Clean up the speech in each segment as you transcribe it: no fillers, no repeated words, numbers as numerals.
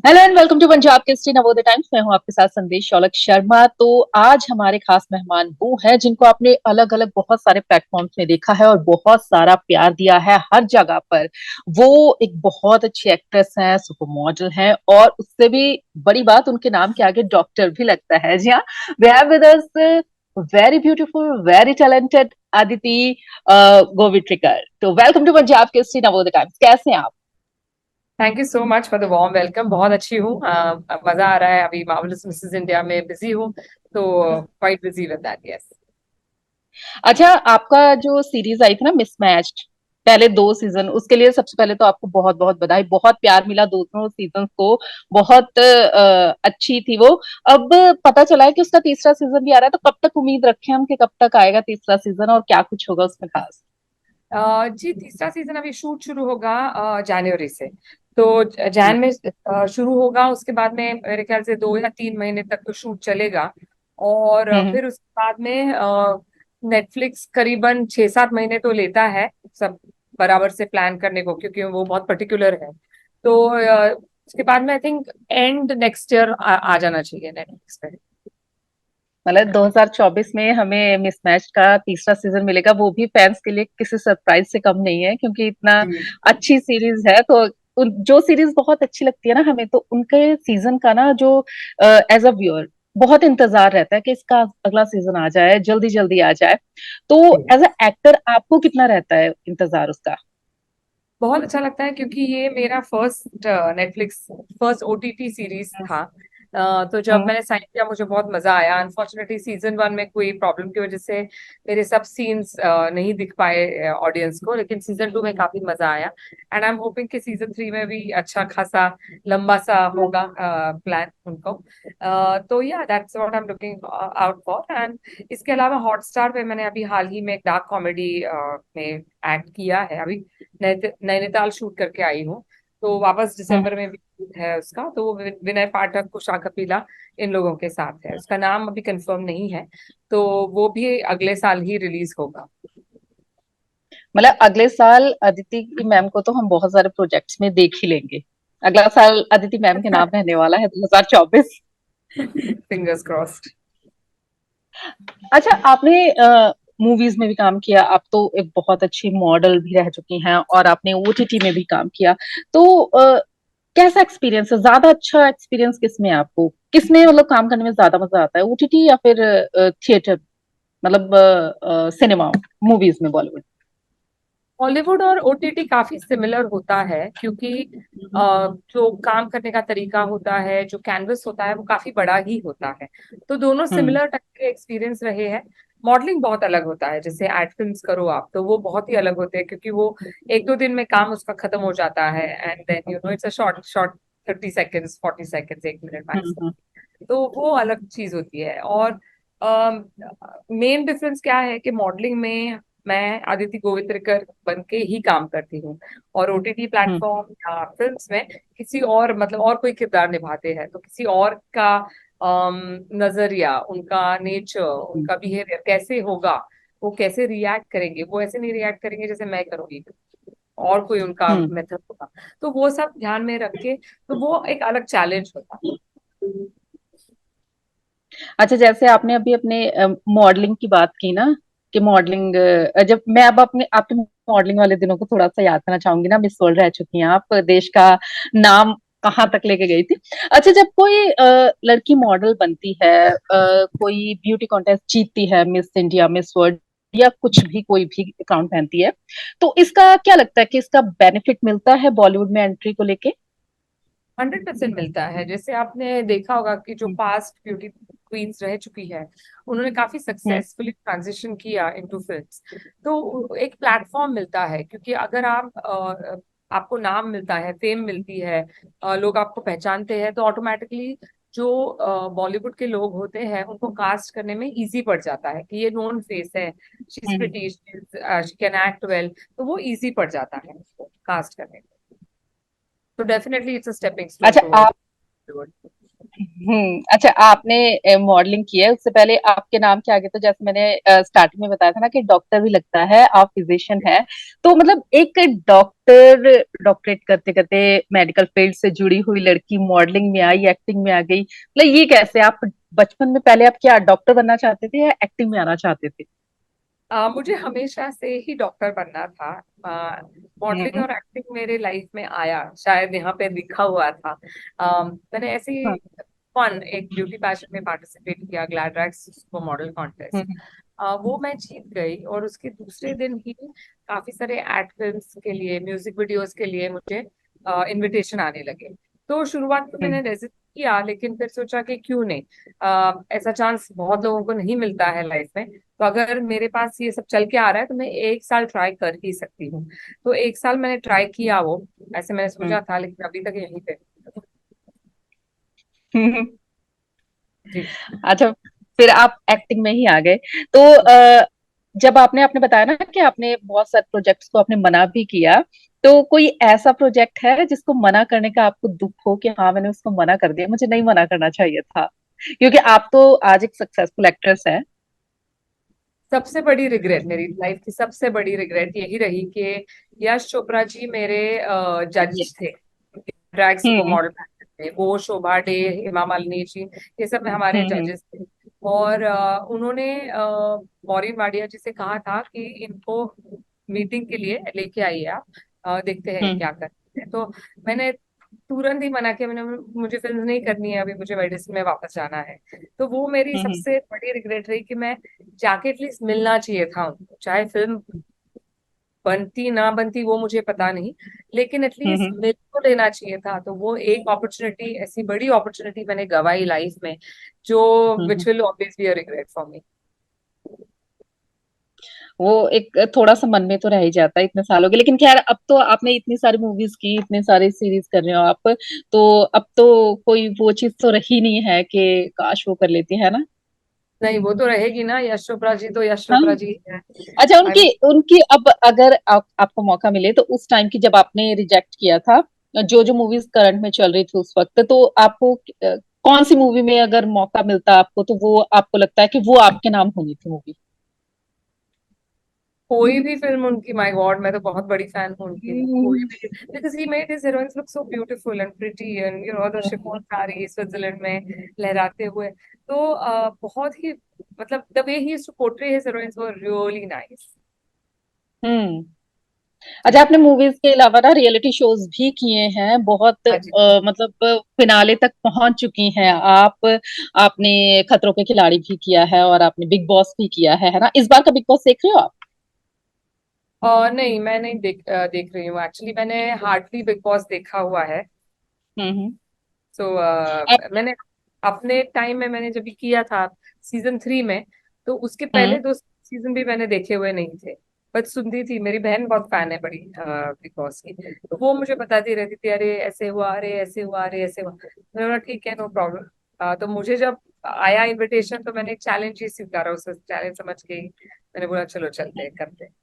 Hello and welcome to Punjab Kesari Navodaya Times. मैं हूं आपके साथ संदेश शौलक शर्मा। तो आज हमारे खास मेहमान वो है जिनको आपने अलग अलग बहुत सारे प्लेटफॉर्म्स में देखा है और बहुत सारा प्यार दिया है हर जगह पर। वो एक बहुत अच्छी एक्ट्रेस हैं, सुपर मॉडल हैं और उससे भी बड़ी बात उनके नाम के आगे डॉक्टर भी लगता है। जी हाँ, we have with us very beautiful, very talented Aditi Gowitrikar. तो welcome to Punjab Kesari Navodaya times. कैसे हैं आप? Thank you so much for the warm welcome. बहुत अच्छी हूँ। मजा आ रहा है। अभी मार्वलस मिसेस इंडिया में बिजी हूँ, तो quite busy with that. Yes. अच्छा, आपका जो सीरीज आई थी ना मिसमैच्ड, पहले 2 सीजन, उसके लिए सबसे पहले तो आपको बहुत बहुत बधाई। बहुत प्यार मिला दोनों सीजन को। बहुत अच्छी थी वो। अब पता चला है कि उसका तीसरा सीजन भी आ रहा है, तो कब तक उम्मीद रखें हम कि कब तक आएगा तीसरा सीजन और क्या कुछ होगा उसमें खास? जी, तीसरा सीजन अभी शूट शुरू होगा जनवरी से। तो जैन में शुरू होगा। उसके बाद में मेरे ख्याल से 2 या 3 महीने तक तो शूट चलेगा। और हम्म। फिर उसके बाद में नेटफ्लिक्स करीबन 6-7 महीने तो लेता है सब बराबर से प्लान करने को, क्योंकि वो बहुत पर्टिकुलर है। तो उसके बाद में I think and next year आ जाना चाहिए नेटफ्लिक्स पे। मतलब 2024 में हमें मिसमैच का तीसरा सीजन मिलेगा, वो भी फैंस के लिए किसी सरप्राइज से कम नहीं है, क्योंकि इतना अच्छी सीरीज है। तो जो सीरीज बहुत अच्छी लगती है ना हमें, तो उनके सीजन का ना जो एज अ व्यूअर बहुत इंतजार रहता है कि इसका अगला सीजन आ जाए, जल्दी जल्दी आ जाए। तो जी, एज अ एक्टर आपको कितना रहता है इंतजार उसका? बहुत अच्छा लगता है क्योंकि ये मेरा first Netflix first OTT series था। तो जब हम्म। मैंने साइन किया मुझे बहुत मजा आया। अनफॉर्चुनेटली सीजन 1 में कोई प्रॉब्लम की वजह से मेरे सब सीन्स नहीं दिख पाए ऑडियंस को, लेकिन सीजन 2 में काफी मजा आया। एंड आई एम होपिंग कि सीजन 3 में भी अच्छा खासा लंबा सा होगा प्लान उनको। तो या that's what I am looking out for. And इसके अलावा हॉटस्टार पे मैंने अभी हाल ही में एक डार्क कॉमेडी में एक्ट किया है। अभी नैनीताल शूट करके आई हूँ, तो वापस हम्म। दिसंबर में भी shoot है उसका। तो वो विनय पाठक, कुशा कपिला, इन लोगों के साथ है। उसका नाम अभी कंफर्म नहीं है, तो वो भी अगले साल ही रिलीज होगा। मतलब अगले साल अदिति मैम को तो हम बहुत सारे प्रोजेक्ट्स में देख ही लेंगे। अगला साल अदिति मैम के नाम रहने वाला है 2024। Fingers crossed. अच्छा, आपने मूवीज में भी काम किया, आप तो एक बहुत अच्छी मॉडल भी रह चुकी हैं और आपने ओटीटी में भी काम किया। तो कैसा एक्सपीरियंस है? ज्यादा अच्छा एक्सपीरियंस किसमें है आपको? किसमें मतलब काम करने में ज्यादा मजा आता है, ओटीटी या फिर थिएटर, मतलब सिनेमा, मूवीज में, बॉलीवुड? हॉलीवुड और ओटीटी काफी सिमिलर होता है, क्योंकि जो काम करने का तरीका होता है, जो कैनवस होता है, वो काफी बड़ा ही होता है। तो दोनों हम्म। सिमिलर टाइप के एक्सपीरियंस रहे हैं। मॉडलिंग बहुत अलग होता है। जैसे एड फिल्म्स करो आप, तो वो बहुत ही अलग होते हैं, क्योंकि वो 1-2 दिन में काम उसका खत्म हो जाता है। And then it's a short short 30 seconds, 40 seconds, 1 minute hmm. Maximum. तो वो अलग चीज होती है। और मेन डिफरेंस क्या है कि मॉडलिंग में मैं आदिति गोवित्रिकर बन के ही काम करती हूँ, और ओटीटी हम्म। प्लेटफॉर्म या फिल्म्स में किसी और, मतलब और कोई किरदार निभाते हैं, तो किसी और का नजरिया, उनका नेचर, हम्म। उनका बिहेवियर कैसे होगा, वो कैसे रिएक्ट करेंगे, वो ऐसे नहीं रिएक्ट करेंगे जैसे मैं करूंगी, और कोई उनका हम्म। मेथड होगा। तो वो सब ध्यान में रख के, तो वो एक अलग चैलेंज होता है। अच्छा, जैसे आपने अभी अपने मॉडलिंग की बात की ना, कि मॉडलिंग, जब मैं अब अपने आपके मॉडलिंग वाले दिनों को थोड़ा सा याद करना चाहूंगी ना। मिस वर्ल्ड रह चुकी हैं आप, देश का नाम कहाँ तक लेके गई थी। अच्छा, जब कोई लड़की मॉडल बनती है, कोई ब्यूटी कॉन्टेस्ट जीतती है, मिस इंडिया, मिस वर्ल्ड, या कुछ भी, कोई भी अकाउंट पहनती है, तो इसका क्या लगता है कि इसका बेनिफिट मिलता है बॉलीवुड में एंट्री को लेके? 100% मिलता है। जैसे आपने देखा होगा कि जो हम्म। पास्ट ब्यूटी क्वींस रह चुकी है, उन्होंने काफी हम्म। सक्सेसफुली ट्रांजिशन किया इनटू फिल्म्स। तो एक प्लेटफॉर्म मिलता है, क्योंकि अगर आप आपको नाम मिलता है, फेम मिलती है, लोग आपको पहचानते हैं, तो ऑटोमेटिकली जो बॉलीवुड के लोग होते हैं उनको कास्ट करने में इजी पड़ जाता है कि ये नोन फेस है, she is hmm. Pretty, she can act well, तो वो इजी पड़ जाता है कास्ट करने में। तो definitely it's a stepping stone अच्छा, टुवर्ड। अच्छा, आपने मॉडलिंग की है, उससे पहले आपके नाम के आगे तो जैसे मैंने स्टार्टिंग में बताया था ना कि डॉक्टर भी लगता है, आप फिजिशियन है। तो मतलब एक डॉक्टर, डॉक्टरेट करते करते मेडिकल फील्ड से जुड़ी हुई लड़की मॉडलिंग में आई, एक्टिंग में आ गई, मतलब ये कैसे? आप बचपन में पहले आप क्या डॉक्टर बनना चाहते थे या एक्टिंग में आना चाहते थे? मुझे हमेशा से ही डॉक्टर बनना था। मॉडलिंग हम्म। और एक्टिंग मेरे लाइफ में आया, शायद यहाँ पे लिखा हुआ था। मैंने ऐसे ही हाँ। फन एक ब्यूटी पैशन में पार्टिसिपेट किया, ग्लैड्रैक्स सुपर मॉडल कॉन्टेस्ट। हम्म। वो मैं जीत गई और उसके दूसरे दिन ही काफी सारे एड फिल्म्स के लिए, म्यूजिक वीडियोस के लिए मुझे इनविटेशन आने लगे। तो शुरुआत में मैंने हम्म। रेजिस्ट किया, लेकिन फिर सोचा कि क्यों नहीं। ऐसा चांस बहुत लोगों को नहीं मिलता है लाइफ में, तो अगर मेरे पास ये सब चल के आ रहा है तो मैं एक साल ट्राई कर ही सकती हूँ। तो एक साल मैंने ट्राई किया वो, ऐसे मैंने हम्म। सोचा था, लेकिन अभी तक यहीं पे। हम्म। जी। अच्छा, फिर आप एक्टिंग में ही आ गए। तो जब आपने आपने बताया ना कि आपने बहुत सारे प्रोजेक्ट्स को आपने मना भी किया, तो कोई ऐसा प्रोजेक्ट है जिसको मना करने का आपको दुख हो कि हाँ मैंने उसको मना कर दिया, मुझे नहीं मना करना चाहिए था? क्योंकि आप तो आज एक सक्सेसफुल एक्ट्रेस हैं। सबसे बड़ी रिग्रेट, मेरी लाइफ की सबसे बड़ी रिग्रेट यही रही कि यश चोपड़ा जी मेरे ये। जज थे ड्रैग सुपर हम्म। मॉडल में। वो शोभा डे, हेमा मालिनी जी, ये सब हमारे हम्म। जजेस थे। और उन्होंने मौरीन वाडिया जी से कहा था कि इनको मीटिंग के लिए लेके आइए आप, देखते हैं हम्म। क्या करते हैं। तो मैंने तुरंत ही मना किया, मैंने मुझे फिल्म नहीं करनी है अभी, मुझे मेडिसिन में वापस जाना है। तो वो मेरी हम्म। सबसे बड़ी रिग्रेट रही कि मैं जाके एटलीस्ट मिलना चाहिए था उनको, चाहे फिल्म बनती ना बनती वो मुझे पता नहीं, लेकिन एटलीस्ट हम्म। मिल तो लेना चाहिए था। तो वो एक अपॉर्चुनिटी, ऐसी बड़ी अपॉर्चुनिटी मैंने गवाई लाइफ में, जो hmm. Which will always be a regret for me. वो एक थोड़ा सा मन में तो रह ही जाता है इतने सालों के, लेकिन खैर अब तो आपने इतनी सारी मूवीज की, इतने सारे सीरीज कर रहे हो आप, तो अब तो कोई वो चीज तो रही नहीं है कि काश वो कर लेती है ना। नहीं, वो तो रहेगी ना, यश चोपड़ा जी तो यश हाँ। चोपड़ा जी है। अच्छा, आई उनकी उनकी अब अगर आपको मौका मिले तो उस टाइम की जब आपने रिजेक्ट किया था, जो जो मूवीज करंट में चल रही थी उस वक्त, तो आपको कौन सी मूवी में अगर मौका मिलता आपको तो वो आपको लगता है कि वो आपके नाम होनी थी मूवी? कोई भी फिल्म उनकी, माय गॉड, मैं तो बहुत बड़ी फैन हूँ उनकी। कोई हम्म। भी, because he made his heroines look so beautiful and pretty, and you know the chiffon sari Switzerland में लहराते हुए। तो बहुत ही, मतलब the way he used to portray his heroines were really nice. Hmm. जी। अच्छा, आपने मूवीज के अलावा ना रियलिटी शोज भी किए हैं बहुत, हाँ जी। मतलब फिनाले तक पहुंच चुकी हैं आप। आपने खतरों के खिलाड़ी भी किया है और आपने बिग बॉस भी किया है ना? इस बार का बिग बॉस देख रहे हो आप? नहीं, मैं नहीं देख रही हूँ एक्चुअली, मैंने हार्डली बिग बॉस देखा हुआ है। हम्म। सो मैंने अपने टाइम में मैंने जब भी किया था सीजन 3 में, तो उसके हम्म। पहले 2 सीजन भी मैंने देखे हुए नहीं थे। बस सुनती थी, मेरी बहन बहुत फैन है बड़ी बिग बॉस की, तो वो मुझे बताती रहती थी, अरे ऐसे हुआ, अरे ऐसे हुआ, अरे ऐसे हुआ। मैंने बोला ठीक है, नो प्रॉब्लम। तो मुझे जब आया इनविटेशन तो मैंने एक चैलेंज ही स्वीकारा, उसे चैलेंज समझ के ही मैंने बोला चलो चलते हैं, करते हैं।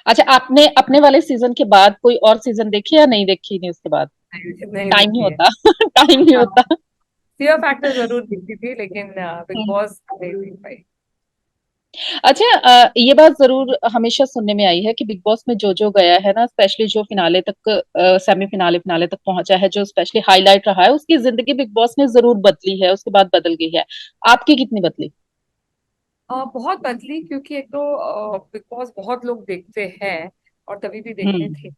अच्छा, आपने अपने वाले सीजन के बाद कोई और सीजन देखे या नहीं देखे? नहीं उसके बाद नहीं, नहीं टाइम नहीं देखी है। होता। टाइम नहीं हाँ, होता। फियर फैक्टर जरूर देखती थी, लेकिन बिग हम्म। बॉस नहीं देख पाई। अच्छा, ये बात जरूर हमेशा सुनने में आई है कि बिग बॉस में जो जो गया है ना, स्पेशली जो फिनाले तक, सेमीफिनाले फिनाले तक पहुंचा है, जो स्पेशली हाईलाइट रहा है, उसकी जिंदगी बिग बॉस ने जरूर बदली है, उसके बाद बदल गई है। आपकी कितनी बदली? बहुत बदली, क्योंकि एक तो बिग बॉस बहुत लोग देखते हैं और तभी भी देखते थे। हम्म।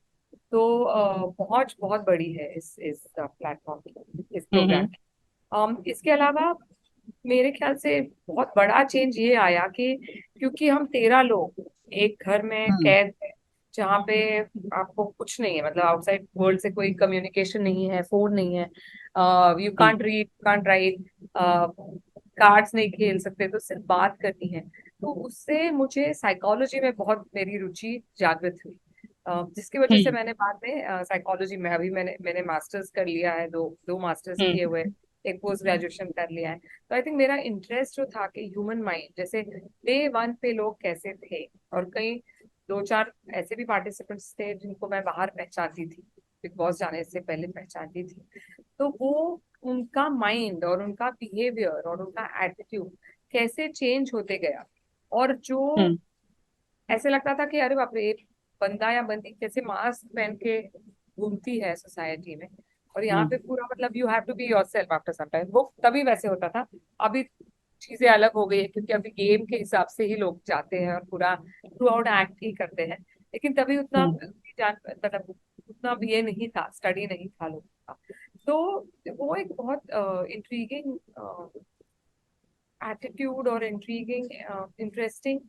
तो पहुंच बहुत बड़ी है इस प्लेटफॉर्म की, इस प्रोग्राम हम्म। की। इसके अलावा मेरे ख्याल से बहुत बड़ा चेंज ये आया कि क्योंकि हम 13 लोग एक घर में हम्म। कैद हैं, जहाँ पे आपको कुछ नहीं है, मतलब आउटसाइड वर्ल्ड से कोई कम्युनिकेशन नहीं है, फोन नहीं है, you hmm. Can't read, can't right, cards नहीं खेल सकते, तो सिर्फ बात करनी है। तो उससे मुझे साइकोलॉजी में बहुत मेरी रुचि जागृत हुई, जिसकी वजह से हम्म। मैंने बाद में साइकोलॉजी में, अभी मैंने मैंने मास्टर्स कर लिया है, दो दो मास्टर्स किए हम्म। हुए, एक पोस्ट ग्रेजुएशन कर लिया है। तो आई थिंक मेरा इंटरेस्ट जो था कि ह्यूमन माइंड, जैसे डे 1 पे लोग कैसे थे, और कई 2-4 ऐसे भी पार्टिसिपेंट्स थे जिनको मैं बाहर पहचानती थी, बिग बॉस जाने से पहले पहचानती थी। तो वो उनका माइंड और उनका बिहेवियर और उनका एटीट्यूड कैसे चेंज होते गया, और जो हम्म। ऐसे लगता था कि अरे बाप रे, ये बंदा या बंदी कैसे मास्क पहन के घूमती है सोसाइटी में, और यहाँ पे हम्म। पूरा मतलब you have to be yourself after some time, वो तभी वैसे होता था। अभी चीजें अलग हो गई है, क्योंकि अभी गेम के हिसाब से ही लोग जाते हैं और पूरा थ्रू आउट एक्ट ही करते हैं। लेकिन तभी उतना हम्म। जान मतलब उतना भी ये नहीं था, स्टडी नहीं था लोगों का। तो वो एक बहुत इंट्रीगिंग एटीट्यूड और इंट्रीगिंग इंटरेस्टिंग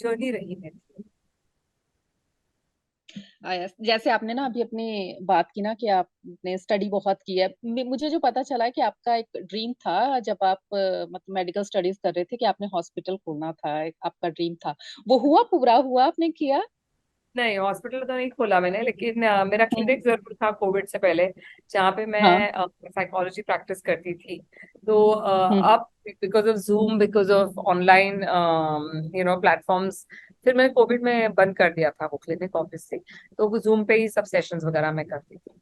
जर्नी रही मेरी। जैसे आपने ना अभी अपनी बात की ना कि आपने स्टडी बहुत की है, मुझे जो पता चला है कि आपका एक ड्रीम था जब आप मतलब मेडिकल स्टडीज कर रहे थे कि आपने हॉस्पिटल खोलना था, आपका ड्रीम था। वो हुआ, पूरा हुआ, आपने किया? नहीं, हॉस्पिटल तो नहीं खोला मैंने, लेकिन मेरा हम्म। क्लिनिक जरूर था कोविड से पहले, जहाँ पे हाँ। मैं साइकोलॉजी प्रैक्टिस करती थी। तो हम्म। अब because of zoom, because of online platforms, फिर मैंने कोविड में बंद कर दिया था वो क्लिनिक ऑब्वियसली। तो जूम पे ही सब सेशंस वगैरह मैं करती थी।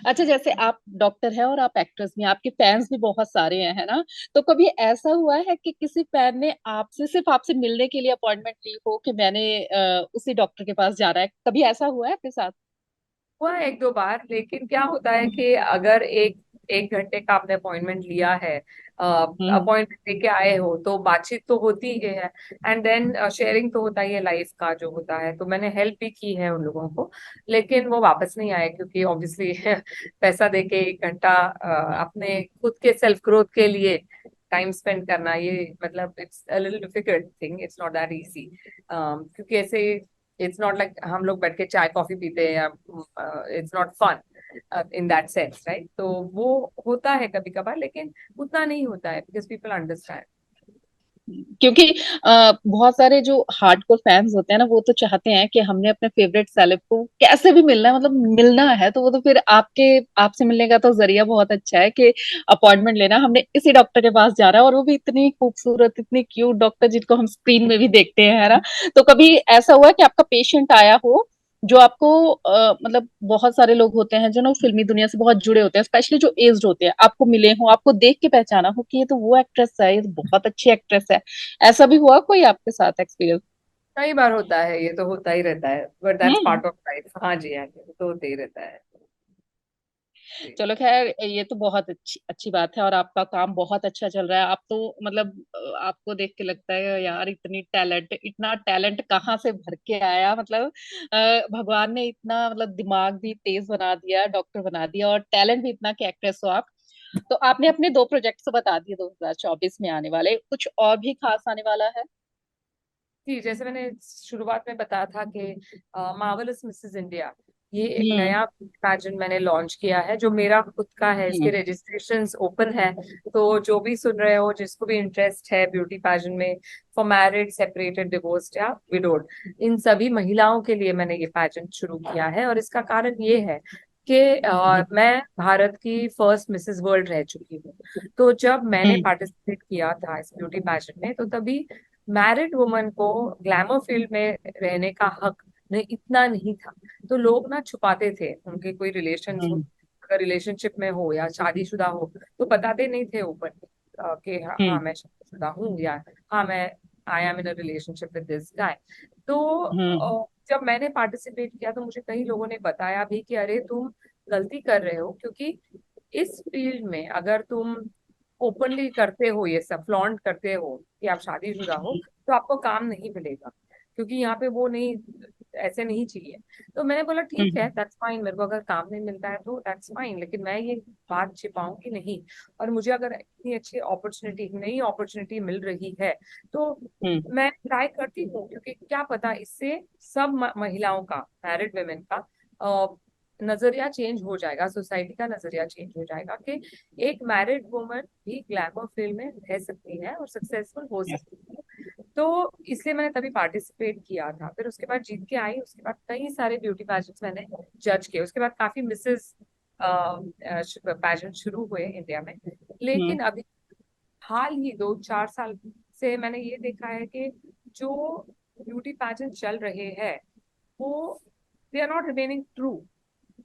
अच्छा, जैसे आप डॉक्टर हैं और आप एक्ट्रेस भी हैं, आपके फैंस भी बहुत सारे हैं, है ना? तो कभी ऐसा हुआ है कि किसी फैन ने आपसे, सिर्फ आपसे मिलने के लिए अपॉइंटमेंट ली हो कि मैंने उसी डॉक्टर के पास जाना है? कभी ऐसा हुआ है आपके साथ? हुआ है एक दो बार, लेकिन क्या होता है कि अगर एक एक घंटे का आपने अपॉइंटमेंट लिया है, हम्म। अपॉइंटमेंट लेके आए हो, तो बातचीत तो होती ही है, एंड देन शेयरिंग तो होता ही है लाइफ का जो होता है। तो मैंने हेल्प भी की है उन लोगों को, लेकिन वो वापस नहीं आए, क्योंकि ऑब्वियसली पैसा दे के 1 घंटा अपने खुद के सेल्फ ग्रोथ के लिए टाइम स्पेंड करना, ये मतलब it's a little difficult thing, it's not that easy. क्योंकि ऐसे इट्स नॉट लाइक हम लोग बैठ के चाय कॉफी पीते हैं, या it's not fun in that sense, right? तो वो होता है कभी कभार, लेकिन उतना नहीं होता है, बिकॉज पीपल अंडरस्टैंड। क्योंकि बहुत सारे जो हार्डकोर फैंस होते हैं ना, वो तो चाहते हैं कि हमने अपने फेवरेट सेलेब को कैसे भी मिलना है, मतलब मिलना है, तो वो तो फिर आपसे मिलने का तो जरिया बहुत अच्छा है कि अपॉइंटमेंट लेना, हमने इसी डॉक्टर के पास जा रहा है, और वो भी इतनी खूबसूरत, इतनी क्यूट डॉक्टर जिनको हम स्क्रीन में भी देखते हैं, है ना? तो कभी ऐसा हुआ कि आपका पेशेंट आया हो जो आपको मतलब बहुत सारे लोग होते हैं जो ना फिल्मी दुनिया से बहुत जुड़े होते हैं, स्पेशली जो एज्ड होते हैं, आपको मिले हो, आपको देख के पहचाना हो कि ये तो वो एक्ट्रेस है, ये तो बहुत अच्छी एक्ट्रेस है? ऐसा भी हुआ कोई आपके साथ एक्सपीरियंस? कई बार होता है, ये तो होता ही रहता है, but that's hmm. Part of life. हाँ जी, हाँ जी, वो तो होते ही रहता है जी। चलो खैर, ये तो बहुत अच्छी अच्छी बात है, और आपका काम बहुत अच्छा चल रहा है। आप तो मतलब आपको देख के लगता है यार, इतना टैलेंट कहाँ से भर के आया, मतलब भगवान ने इतना मतलब दिमाग भी तेज बना दिया, डॉक्टर बना दिया, और टैलेंट भी इतना कि एक्ट्रेस हो आप। तो आपने अपने 2 प्रोजेक्ट तो बता दिए 2024 में आने वाले, कुछ और भी खास आने वाला है? जी, जैसे मैंने शुरुआत में बताया था कि मार्वलस मिसेस इंडिया, ये एक हम्म। नया पैजेंट मैंने लॉन्च किया है, जो मेरा खुद का है। इसके हम्म। रजिस्ट्रेशंस ओपन है। तो जो भी सुन रहे हो, जिसको भी इंटरेस्ट है ब्यूटी पैजेंट में, फॉर मैरिड, सेपरेटेड, डिवोर्स्ड या विडोड, इन सभी महिलाओं के लिए मैंने ये पैजेंट शुरू किया है। और इसका कारण ये है कि मैं भारत की फर्स्ट मिसेस वर्ल्ड रह चुकी हूँ। तो जब मैंने हम्म। पार्टिसिपेट किया था इस ब्यूटी पैजेंट में, तो तभी मैरिड वुमन को ग्लैमर फील्ड में रहने का हक नहीं, इतना नहीं था। तो लोग ना छुपाते थे, उनके कोई रिलेशन हो, हम्म। अगर रिलेशनशिप में हो या शादीशुदा हो, तो बताते नहीं थे ऊपर कि हाँ हाँ, हम्म। मैं शादीशुदा हूँ, या हाँ मैं I am in a relationship with this guy. तो हम्म। जब मैंने पार्टिसिपेट किया, तो मुझे कई लोगों ने बताया भी कि अरे तुम गलती कर रहे हो, क्योंकि इस फील्ड में अगर तुम ओपनली करते हो, ये सब फ्लॉन्ट करते हो कि आप शादीशुदा हो, तो आपको काम नहीं मिलेगा, क्योंकि यहाँ पे वो नहीं, ऐसे नहीं चाहिए। तो मैंने बोला ठीक है, हम्म। दैट्स फाइन, मेरे को अगर काम नहीं मिलता है तो दैट्स फाइन, लेकिन मैं ये बात छिपाऊंगी नहीं। और मुझे अगर इतनी अच्छी अपॉर्चुनिटी, नई अपॉर्चुनिटी मिल रही है, तो हम्म। मैं ट्राई करती हूँ, क्योंकि क्या पता इससे सब महिलाओं का, मैरिड वुमेन का नजरिया चेंज हो जाएगा, सोसाइटी का नजरिया चेंज हो जाएगा कि एक मैरिड वुमन भी ग्लैमर फील्ड में रह सकती है और सक्सेसफुल हो हम्म। सकती है। तो इसलिए मैंने तभी पार्टिसिपेट किया था। फिर उसके बाद जीत के आई, उसके बाद कई सारे ब्यूटी पैजेंट्स मैंने जज किए, उसके बाद काफी मिसेस पैजेंट शुरू हुए इंडिया में। हम्म। लेकिन अभी हाल ही 2-4 साल से मैंने ये देखा है कि जो ब्यूटी पैजेंट चल रहे हैं, वो they are not remaining true.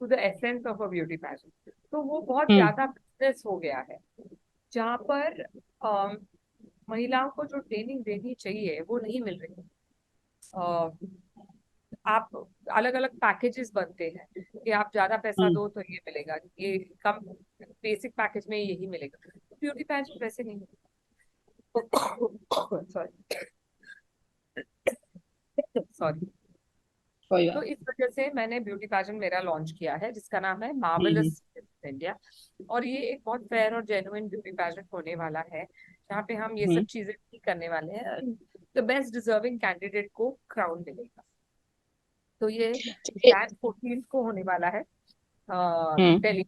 To the essence of a beauty pageant. तो वो बहुत हम्म। ज्यादा बिजनेस हो गया है, जहाँ पर महिलाओं को जो ट्रेनिंग देनी चाहिए वो नहीं मिल रही। आप अलग अलग पैकेजेस बनते हैं कि आप ज्यादा पैसा हम्म। दो तो ये मिलेगा, ये कम बेसिक पैकेज में यही मिलेगा। ब्यूटी पैजेंट वैसे नहीं सॉरी सॉरी। कोई तो बात। इस वजह से मैंने ब्यूटी पैजेंट मेरा लॉन्च किया है, जिसका नाम है हम्म। Marvellous India. और ये एक बहुत फेयर और जेन्युइन ब्यूटी पैजेंट होने वाला है, जहाँ पे हम ये हम्म। सब चीजें नहीं करने वाले हैं। द बेस्ट डिजर्विंग कैंडिडेट को क्राउन मिलेगा। तो ये चलिए। जैन 14 को होने वाला है हम्म। दिल्ली।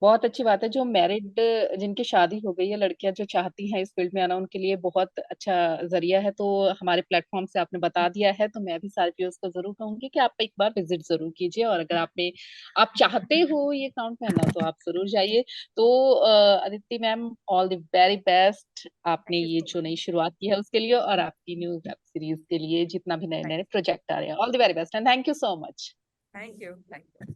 बहुत अच्छी बात है। जो मैरिड, जिनकी शादी हो गई है, लड़कियां जो चाहती हैं इस फील्ड में आना, उनके लिए बहुत अच्छा जरिया है। तो हमारे प्लेटफॉर्म से आपने बता दिया है, तो मैं भी सारे व्यूअर्स को जरूर कहूंगी कि आप एक बार विजिट जरूर कीजिए, और अगर आप चाहते हो ये काउंट करना तो आप जरूर जाइए। तो Aditi ma'am, all the very best, आपने थैंक यू ये सो जो नई शुरुआत की है उसके लिए, और आपकी न्यू वेब सीरीज के लिए, जितना भी नए मच। नए प्रोजेक्ट आ रहे हैं, all the very best and thank you so much. Thank you.